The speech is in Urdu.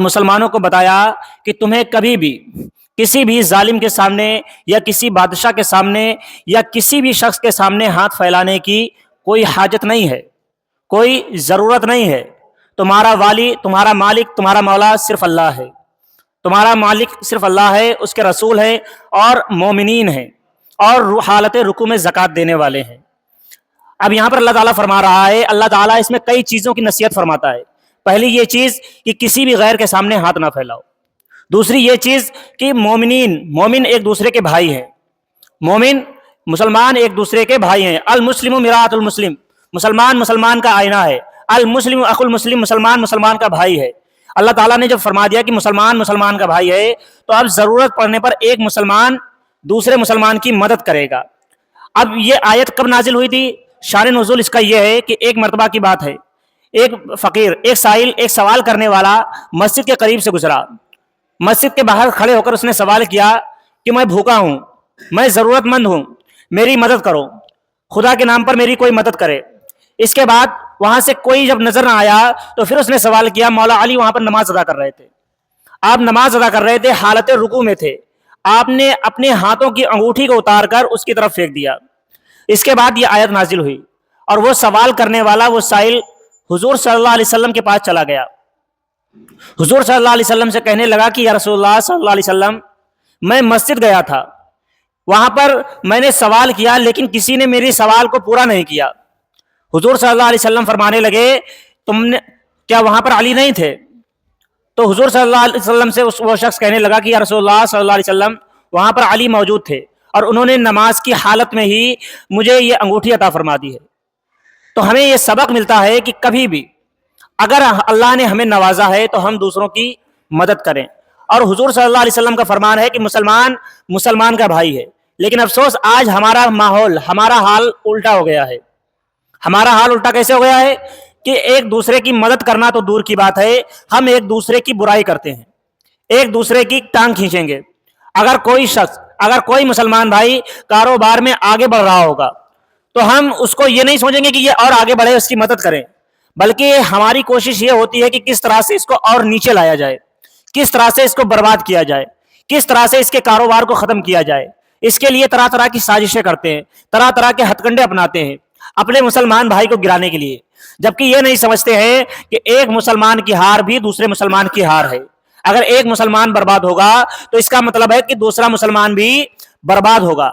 مسلمانوں کو بتایا کہ تمہیں کبھی بھی کسی بھی ظالم کے سامنے یا کسی بادشاہ کے سامنے یا کسی بھی شخص کے سامنے ہاتھ پھیلانے کی کوئی حاجت نہیں ہے، کوئی ضرورت نہیں ہے۔ تمہارا والی، تمہارا مالک، تمہارا مولا صرف اللہ ہے، تمہارا مالک صرف اللہ ہے، اس کے رسول ہیں اور مومنین ہیں اور حالت رکوع میں زکوٰۃ دینے والے ہیں۔ اب یہاں پر اللہ تعالیٰ فرما رہا ہے، اللہ تعالیٰ اس میں کئی چیزوں کی نصیحت فرماتا ہے۔ پہلی یہ چیز کہ کسی بھی غیر کے سامنے ہاتھ نہ پھیلاؤ۔ دوسری یہ چیز کہ مومن ایک دوسرے کے بھائی ہیں، مومن مسلمان ایک دوسرے کے بھائی ہیں۔ المسلم مرآۃ المسلم، مسلمان کا آئینہ ہے۔ المسلم اخو المسلم، مسلمان کا بھائی ہے۔ اللہ تعالیٰ نے جب فرما دیا کہ مسلمان کا بھائی ہے، تو اب ضرورت پڑنے پر ایک مسلمان دوسرے مسلمان کی مدد کرے گا۔ اب یہ آیت کب نازل ہوئی تھی؟ شان نزول اس کا یہ ہے کہ ایک مرتبہ کی بات ہے، ایک فقیر، ایک سائل، ایک سوال کرنے والا مسجد کے قریب سے گزرا۔ مسجد کے باہر کھڑے ہو کر اس نے سوال کیا کہ میں بھوکا ہوں، میں ضرورت مند ہوں، میری مدد کرو، خدا کے نام پر میری کوئی مدد کرے۔ اس کے بعد وہاں سے کوئی جب نظر نہ آیا تو پھر اس نے سوال کیا، مولا علی وہاں پر نماز ادا کر رہے تھے، آپ نماز ادا کر رہے تھے، حالت رکوع میں تھے، آپ نے اپنے ہاتھوں کی انگوٹھی کو اتار کر اس کی طرف پھینک دیا۔ اس کے بعد یہ آیت نازل ہوئی اور وہ سوال کرنے والا، وہ سائل حضور صلی اللہ علیہ وسلم کے پاس چلا گیا۔ حضور صلی اللہ علیہ وسلم سے کہنے لگا کہ یا رسول اللہ صلی اللہ علیہ وسلم، میں مسجد گیا تھا، وہاں پر میں نے سوال کیا لیکن کسی نے میری سوال کو پورا نہیں کیا۔ حضور صلی اللہ علیہ وسلم فرمانے لگے، تم نے کیا وہاں پر علی نہیں تھے؟ تو حضور صلی اللہ علیہ وسلم سے وہ شخص کہنے لگا کہ یا رسول اللہ صلی اللہ علیہ وسلم، وہاں پر علی موجود تھے اور انہوں نے نماز کی حالت میں ہی مجھے یہ انگوٹھی عطا فرما دی ہے۔ تو ہمیں یہ سبق ملتا ہے کہ کبھی بھی اگر اللہ نے ہمیں نوازا ہے تو ہم دوسروں کی مدد کریں۔ اور حضور صلی اللہ علیہ وسلم کا فرمان ہے کہ مسلمان کا بھائی ہے، لیکن افسوس آج ہمارا ماحول، ہمارا حال الٹا ہو گیا ہے۔ ہمارا حال الٹا کیسے ہو گیا ہے کہ ایک دوسرے کی مدد کرنا تو دور کی بات ہے، ہم ایک دوسرے کی برائی کرتے ہیں، ایک دوسرے کی ٹانگ کھینچیں گے۔ اگر کوئی مسلمان بھائی کاروبار میں آگے بڑھ رہا ہوگا تو ہم اس کو یہ نہیں سوچیں گے کہ یہ اور آگے بڑھے، اس کی مدد کریں، بلکہ ہماری کوشش یہ ہوتی ہے کہ کس طرح سے اس کو اور نیچے لایا جائے، کس طرح سے اس کو برباد کیا جائے، کس طرح سے اس کے کاروبار کو ختم کیا جائے۔ اس کے لیے طرح طرح کی سازشیں کرتے ہیں، طرح طرح کے ہتھ کنڈے اپناتے ہیں اپنے مسلمان بھائی کو گرانے کے لیے، جبکہ یہ نہیں سمجھتے ہیں کہ ایک مسلمان کی ہار بھی دوسرے مسلمان کی ہار ہے۔ اگر ایک مسلمان برباد ہوگا تو اس کا مطلب ہے کہ دوسرا مسلمان بھی برباد ہوگا۔